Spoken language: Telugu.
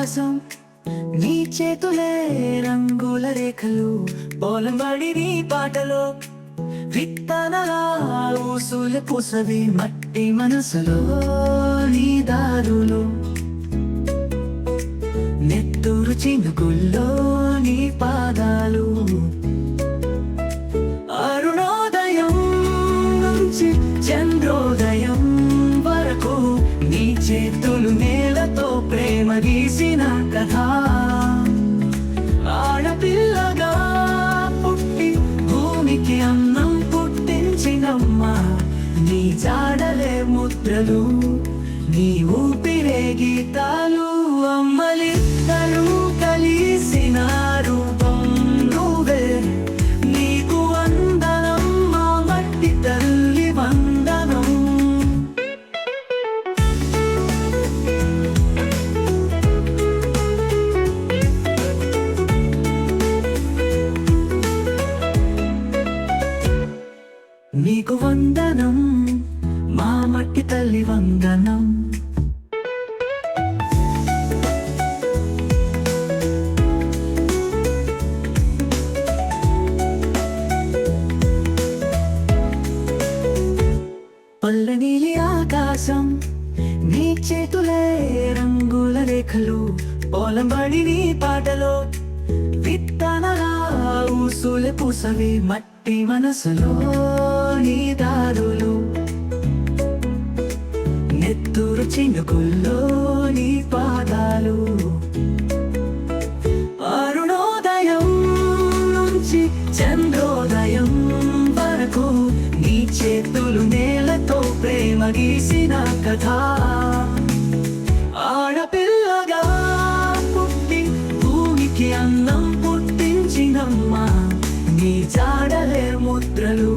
ఆకాశం, నీ చేతులే రంగుల రేఖలు. పోలంబడి నీ పాటలో విత్తనలా ఊసులు పూసవి. మట్టి మనసులో నీ దారులు, నెత్తూరు చినుకుల్లో నీ పాదాలు. అరుణోదయం నుంచి చంద్రోదయం వరకు నీ చేతులు నేలతో ప్రేమ గీసిన కథ. ఆడపిల్లగా పుట్టి భూమికి అన్నం పుట్టించినమ్మ, నీ జాడలే ముద్రలు, నీ ఊపిరే గీతాలు. అమ్మలిద్దరూ కలిసిన రూపం నువ్వే, నీకు వందనం మా మట్టి తల్లి వందనం. నీకు వందనం మా మట్టి తల్లి వందనం. పల్లనీలి ఆకాశం, నీ చేతులే రంగుల రేఖలు. పోలంబడి నీ పాటలో విత్తనలా ఊసులు పూసవి. మట్టి మనసులో నీ దారులు, నెత్తూరు చినుకుల్లో నీ పాదాలు. అరుణోదయం నుంచి చంద్రోదయం వరకు నీ చేతులు నేలతో ప్రేమ గీసిన కథ. ఆడపిల్లగా పుట్టి భూమికి అన్నం పుట్టించినమ్మ, నీ జాడలే ముద్రలు,